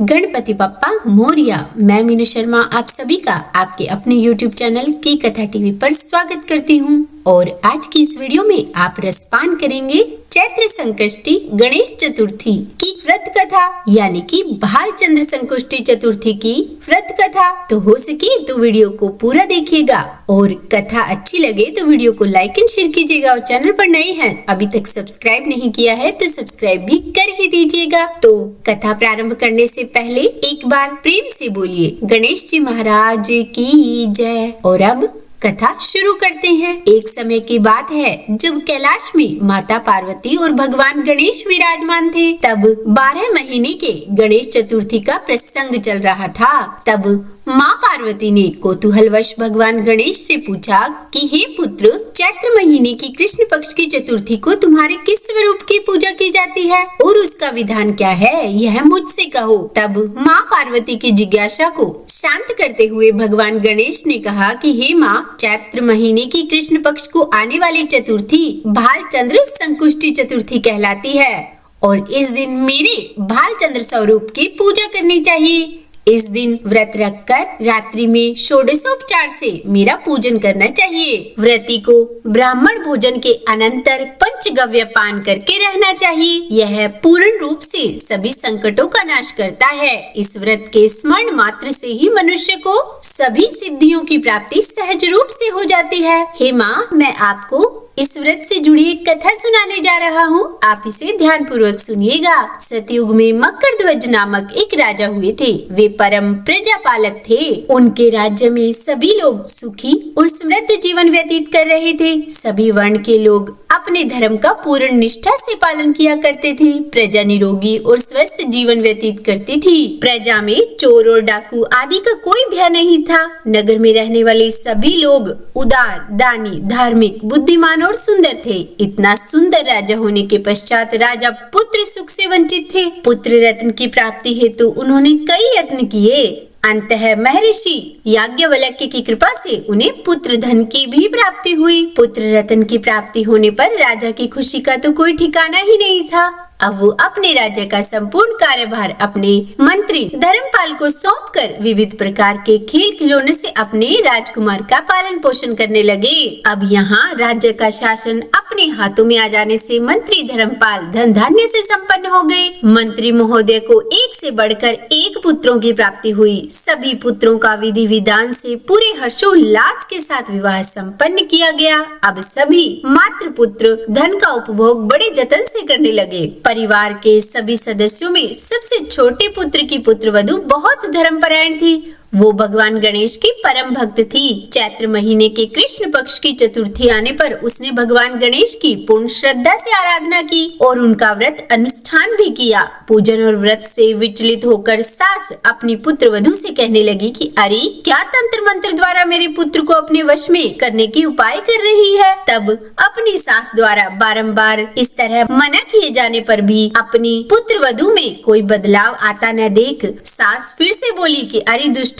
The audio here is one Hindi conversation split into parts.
गणपति बप्पा मोरिया। मैं मीनू शर्मा आप सभी का आपके अपने YouTube चैनल की कथा टीवी पर स्वागत करती हूँ। और आज की इस वीडियो में आप रसपान करेंगे चैत्र संकष्टी गणेश चतुर्थी की व्रत कथा, यानी कि भालचंद्र संकष्टी चतुर्थी की व्रत कथा। तो हो सके तो वीडियो को पूरा देखिएगा और कथा अच्छी लगे तो वीडियो को लाइक एंड शेयर कीजिएगा। और चैनल पर नए हैं, अभी तक सब्सक्राइब नहीं किया है तो सब्सक्राइब भी कर ही दीजिएगा। तो कथा प्रारंभ करने से पहले एक बार प्रेम से बोलिए गणेश जी महाराज की जय। और अब कथा शुरू करते हैं। एक समय की बात है जब कैलाश में माता पार्वती और भगवान गणेश विराजमान थे। तब 12 महीने के गणेश चतुर्थी का प्रसंग चल रहा था। तब माँ पार्वती ने कौतूहलवश भगवान गणेश से पूछा कि हे पुत्र, चैत्र महीने की कृष्ण पक्ष की चतुर्थी को तुम्हारे किस स्वरूप की पूजा की जाती है और उसका विधान क्या है, यह मुझसे कहो। तब माँ पार्वती की जिज्ञासा को शांत करते हुए भगवान गणेश ने कहा कि हे माँ, चैत्र महीने की कृष्ण पक्ष को आने वाली चतुर्थी भालचंद्र संकष्टी चतुर्थी कहलाती है और इस दिन मेरे भालचंद्र स्वरूप की पूजा करनी चाहिए। इस दिन व्रत रखकर रात्रि में षोडशोपचार से मेरा पूजन करना चाहिए। व्रती को ब्राह्मण भोजन के अनंतर पंचगव्य पान करके रहना चाहिए। यह पूर्ण रूप से सभी संकटों का नाश करता है। इस व्रत के स्मरण मात्र से ही मनुष्य को सभी सिद्धियों की प्राप्ति सहज रूप से हो जाती है। हे माँ, मैं आपको इस व्रत से जुड़ी एक कथा सुनाने जा रहा हूँ, आप इसे ध्यान पूर्वक सुनिएगा। सतयुग में मकरध्वज नामक एक राजा हुए थे। वे परम प्रजापालक थे। उनके राज्य में सभी लोग सुखी और समृद्ध जीवन व्यतीत कर रहे थे। सभी वर्ण के लोग अपने धर्म का पूर्ण निष्ठा से पालन किया करते थे। प्रजा निरोगी और स्वस्थ जीवन व्यतीत करती थी। प्रजा में चोर और डाकू आदि का कोई भय नहीं था। नगर में रहने वाले सभी लोग उदार, दानी, धार्मिक, बुद्धिमान और सुंदर थे। इतना सुंदर राजा होने के पश्चात राजा पुत्र सुख से वंचित थे। पुत्र रत्न की प्राप्ति हेतु उन्होंने कई यत्न किए। अंततः महर्षि याज्ञवल्क्य की कृपा से उन्हें पुत्र धन की भी प्राप्ति हुई। पुत्र रत्न की प्राप्ति होने पर राजा की खुशी का तो कोई ठिकाना ही नहीं था। अब वो अपने राज्य का संपूर्ण कार्यभार अपने मंत्री धर्मपाल को सौंपकर विविध प्रकार के खेल खिलौने से अपने राजकुमार का पालन पोषण करने लगे। अब यहाँ राज्य का शासन अपने हाथों में आ जाने से मंत्री धर्मपाल धन धान्य से संपन्न हो गए। मंत्री महोदय को एक से बढ़कर एक पुत्रों की प्राप्ति हुई। सभी पुत्रों का विधि विधान से पूरे हर्षोल्लास के साथ विवाह संपन्न किया गया। अब सभी मात्र पुत्र धन का उपभोग बड़े जतन से करने लगे। परिवार के सभी सदस्यों में सबसे छोटे पुत्र की पुत्रवधू बहुत धर्मपरायण थी। वो भगवान गणेश की परम भक्त थी। चैत्र महीने के कृष्ण पक्ष की चतुर्थी आने पर उसने भगवान गणेश की पूर्ण श्रद्धा से आराधना की और उनका व्रत अनुष्ठान भी किया। पूजन और व्रत से विचलित होकर सास अपनी पुत्रवधू से कहने लगी कि अरे, क्या तंत्र मंत्र द्वारा मेरे पुत्र को अपने वश में करने की उपाय कर रही है। तब अपनी सास द्वारा बारंबार इस तरह मना किए जाने पर भी अपनी पुत्रवधू में कोई बदलाव आता न देख सास फिर से बोली कि अरे दुष्ट,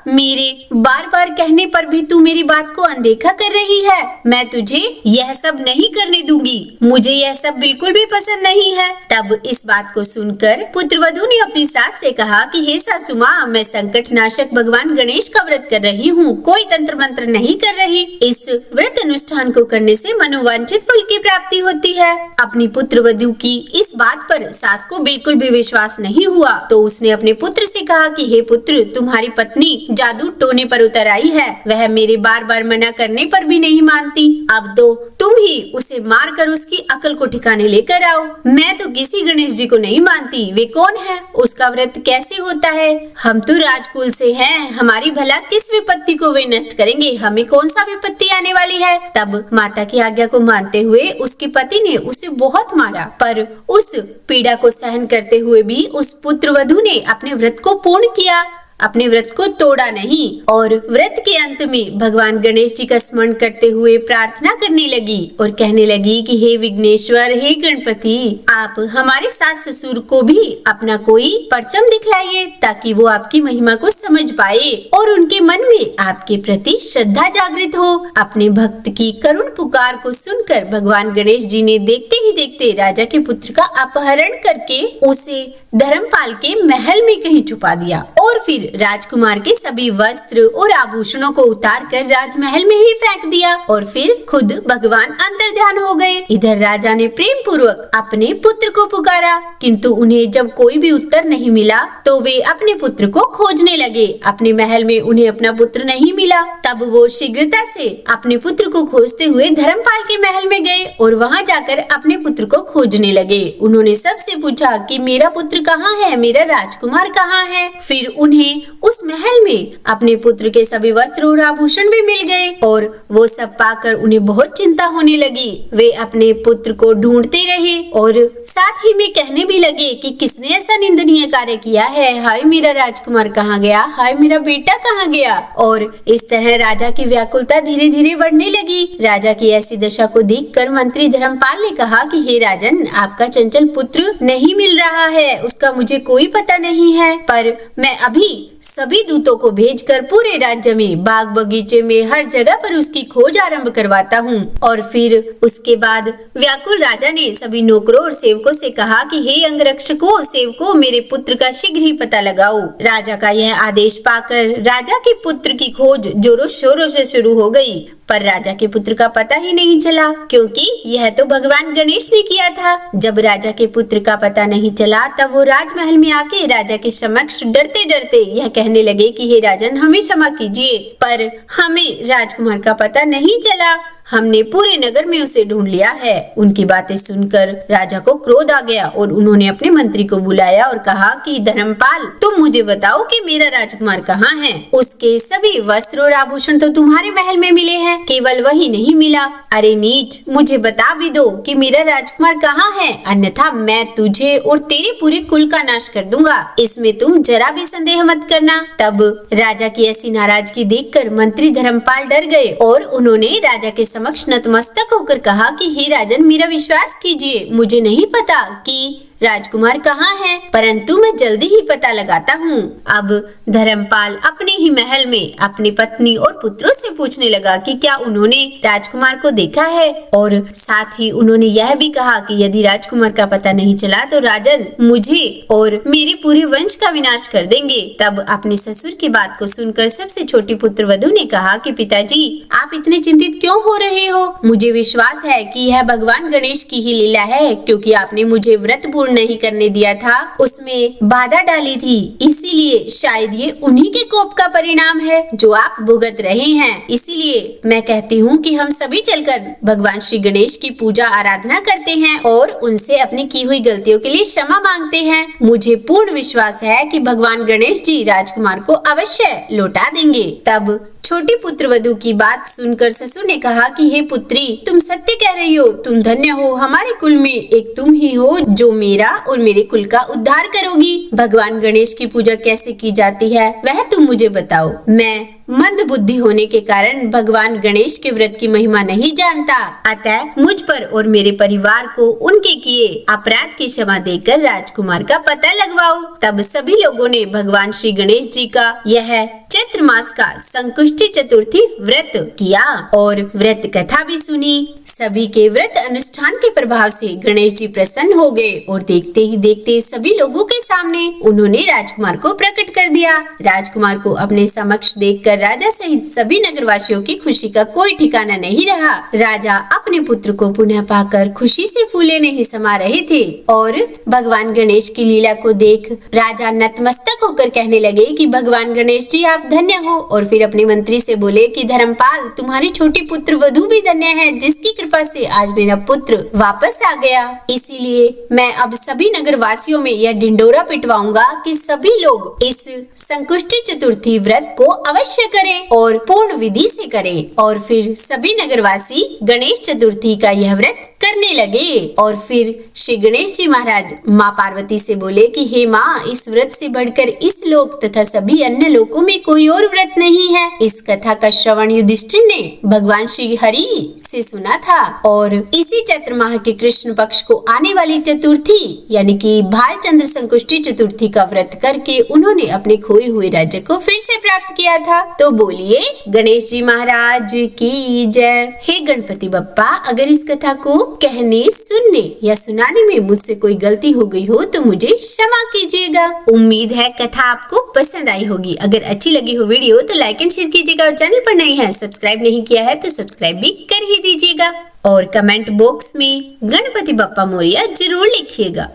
मेरे बार बार कहने पर भी तू मेरी बात को अनदेखा कर रही है। मैं तुझे यह सब नहीं करने दूंगी। मुझे यह सब बिल्कुल भी पसंद नहीं है। तब इस बात को सुनकर पुत्रवधू ने अपनी सास से कहा कि हे सासु माँ, मैं संकट नाशक भगवान गणेश का व्रत कर रही हूँ, कोई तंत्र मंत्र नहीं कर रही। इस व्रत अनुष्ठान को करने से मनोवांछित फल की प्राप्ति होती है। अपनी पुत्रवधू की इस बात पर सास को बिल्कुल भी विश्वास नहीं हुआ, तो उसने अपने पुत्र से कहा कि हे पुत्र, तुम्हारी पत्नी जादू टोने पर उतर आई है। वह मेरे बार बार मना करने पर भी नहीं मानती। अब तो तुम ही उसे मार कर उसकी अकल को ठिकाने लेकर आओ। मैं तो किसी गणेश जी को नहीं मानती। वे कौन है? उसका व्रत कैसे होता है? हम तो राजकुल से हैं। हमारी भला किस विपत्ति को वे नष्ट करेंगे? हमें कौन सा विपत्ति आने वाली है? तब माता की आज्ञा को मानते हुए उसके पति ने उसे बहुत मारा, पर उस पीड़ा को सहन करते हुए भी उस पुत्रवधू ने अपने व्रत को पूर्ण किया। अपने व्रत को तोड़ा नहीं और व्रत के अंत में भगवान गणेश जी का स्मरण करते हुए प्रार्थना करने लगी और कहने लगी कि हे विघ्नेश्वर, हे गणपति, आप हमारे सास ससुर को भी अपना कोई परचम दिखलाइए ताकि वो आपकी महिमा को समझ पाए और उनके मन में आपके प्रति श्रद्धा जागृत हो। अपने भक्त की करुण पुकार को सुनकर भगवान गणेश जी ने देखते ही देखते राजा के पुत्र का अपहरण करके उसे धर्मपाल के महल में कहीं छुपा दिया और फिर राजकुमार के सभी वस्त्र और आभूषणों को उतार कर राजमहल में ही फेंक दिया और फिर खुद भगवान अंतर्ध्यान हो गए। इधर राजा ने प्रेम पूर्वक अपने पुत्र को पुकारा, किंतु उन्हें जब कोई भी उत्तर नहीं मिला तो वे अपने पुत्र को खोजने लगे। अपने महल में उन्हें अपना पुत्र नहीं मिला, तब वो शीघ्रता से अपने पुत्र को खोजते हुए धर्मपाल के महल में गए और वहां जाकर अपने पुत्र को खोजने लगे। उन्होंने सबसे पूछा कि मेरा पुत्र कहाँ है, मेरा राजकुमार कहाँ है। फिर उन्हें उस महल में अपने पुत्र के सभी वस्त्र और आभूषण भी मिल गए और वो सब पाकर उन्हें बहुत चिंता होने लगी। वे अपने पुत्र को ढूंढते रहे और साथ ही में कहने भी लगे कि किसने ऐसा निंदनीय कार्य किया है, हाय मेरा राजकुमार कहाँ गया, हाय मेरा बेटा कहाँ गया। और इस तरह राजा की व्याकुलता धीरे धीरे बढ़ने लगी। राजा की ऐसी दशा को देखकर मंत्री धर्मपाल ने कहा कि हे राजन, आपका चंचल पुत्र नहीं मिल रहा है, उसका मुझे कोई पता नहीं है, पर मैं अभी सभी दूतों को भेजकर पूरे राज्य में, बाग बगीचे में, हर जगह पर उसकी खोज आरंभ करवाता हूँ। और फिर उसके बाद व्याकुल राजा ने सभी नौकरों और सेवकों से कहा कि हे अंगरक्षकों, सेवकों, मेरे पुत्र का शीघ्र ही पता लगाओ। राजा का यह आदेश पाकर राजा के पुत्र की खोज जोरों शोरों से शुरू हो गई, पर राजा के पुत्र का पता ही नहीं चला, क्योंकि यह तो भगवान गणेश ने किया था। जब राजा के पुत्र का पता नहीं चला तब वो राजमहल में आके राजा के समक्ष डरते डरते यह कहने लगे कि हे राजन, हमें क्षमा कीजिए, पर हमें राजकुमार का पता नहीं चला, हमने पूरे नगर में उसे ढूंढ लिया है। उनकी बातें सुनकर राजा को क्रोध आ गया और उन्होंने अपने मंत्री को बुलाया और कहा कि धर्मपाल, तुम मुझे बताओ कि मेरा राजकुमार कहाँ है। उसके सभी वस्त्र और आभूषण तो तुम्हारे महल में मिले हैं, केवल वही नहीं मिला। अरे नीच, मुझे बता भी दो कि मेरा राजकुमार कहाँ है, अन्यथा मैं तुझे और तेरे पूरे कुल का नाश कर दूंगा, इसमें तुम जरा भी संदेह मत करना। तब राजा की ऐसी नाराजगी देखकर मंत्री धर्मपाल डर गए और उन्होंने राजा के समक्ष नतमस्तक होकर कहा कि हे राजन, मेरा विश्वास कीजिए, मुझे नहीं पता कि राजकुमार कहाँ है, परंतु मैं जल्दी ही पता लगाता हूँ। अब धर्मपाल अपने ही महल में अपनी पत्नी और पुत्रों से पूछने लगा कि क्या उन्होंने राजकुमार को देखा है, और साथ ही उन्होंने यह भी कहा कि यदि राजकुमार का पता नहीं चला तो राजन मुझे और मेरे पूरे वंश का विनाश कर देंगे। तब अपने ससुर की बात को सुनकर सबसे छोटी पुत्र वधू ने कहा कि पिताजी, आप इतने चिंतित क्यों हो रहे हो? मुझे विश्वास है कि यह भगवान गणेश की ही लीला है, क्योंकि आपने मुझे व्रत नहीं करने दिया था, उसमें बाधा डाली थी, इसीलिए शायद ये उन्हीं के कोप का परिणाम है जो आप भुगत रहे हैं। इसीलिए मैं कहती हूँ कि हम सभी चलकर भगवान श्री गणेश की पूजा आराधना करते हैं और उनसे अपनी की हुई गलतियों के लिए क्षमा मांगते हैं। मुझे पूर्ण विश्वास है कि भगवान गणेश जी राजकुमार को अवश्य लौटा देंगे। तब छोटी पुत्र वधू की बात सुनकर ससुर ने कहा कि हे पुत्री, तुम सत्य कह रही हो, तुम धन्य हो, हमारे कुल में एक तुम ही हो जो मेरा और मेरे कुल का उद्धार करोगी। भगवान गणेश की पूजा कैसे की जाती है वह तुम मुझे बताओ। मैं मंद बुद्धि होने के कारण भगवान गणेश के व्रत की महिमा नहीं जानता, अतः मुझ पर और मेरे परिवार को उनके किए अपराध की क्षमा देकर राजकुमार का पता लगवाओ। तब सभी लोगों ने भगवान श्री गणेश जी का यह चैत्र मास का संकुष्टि चतुर्थी व्रत किया और व्रत कथा भी सुनी। सभी के व्रत अनुष्ठान के प्रभाव से गणेश जी प्रसन्न हो गए और देखते ही देखते सभी लोगों के सामने उन्होंने राजकुमार को प्रकट कर दिया। राजकुमार को अपने समक्ष देखकर राजा सहित सभी नगरवासियों की खुशी का कोई ठिकाना नहीं रहा। राजा अपने पुत्र को पुनः पाकर खुशी से फूले नहीं समा रहे थे और भगवान गणेश की लीला को देख राजा नतमस्तक होकर कहने लगे कि भगवान गणेश जी आप धन्य हो, और फिर अपने मंत्री से बोले कि धर्मपाल, तुम्हारी छोटी पुत्र वधू भी धन्य है, जिसकी कृपा से आज मेरा पुत्र वापस आ गया। इसीलिए मैं अब सभी नगर वासियों में यह ढिंडोरा पिटवाऊंगा कि सभी लोग इस संकुष्टि चतुर्थी व्रत को अवश्य करें और पूर्ण विधि से करें, और फिर सभी नगरवासी गणेश चतुर्थी का यह व्रत करने लगे। और फिर श्री गणेश जी महाराज माँ पार्वती से बोले कि हे माँ, इस व्रत से बढ़कर इस लोक तथा सभी अन्य लोकों में कोई और व्रत नहीं है। इस कथा का श्रवण युधिष्ठिर ने भगवान श्री हरि से सुना था और इसी चैत्र माह के कृष्ण पक्ष को आने वाली चतुर्थी यानी कि भालचंद्र संकुष्टी चतुर्थी का व्रत करके उन्होंने अपने खोए हुए राज्य को फिर से प्राप्त किया था। तो बोलिए गणेश जी महाराज की जय। हे गणपति बप्पा, अगर इस कथा को कहने, सुनने या सुनाने में मुझसे कोई गलती हो गई हो तो मुझे क्षमा कीजिएगा। उम्मीद है कथा आपको पसंद आई होगी। अगर अच्छी लगी हो वीडियो तो लाइक एंड शेयर कीजिएगा और चैनल पर नए हैं, सब्सक्राइब नहीं किया है तो सब्सक्राइब भी कर ही दीजिएगा और कमेंट बॉक्स में गणपति बप्पा मोरिया जरूर लिखिएगा।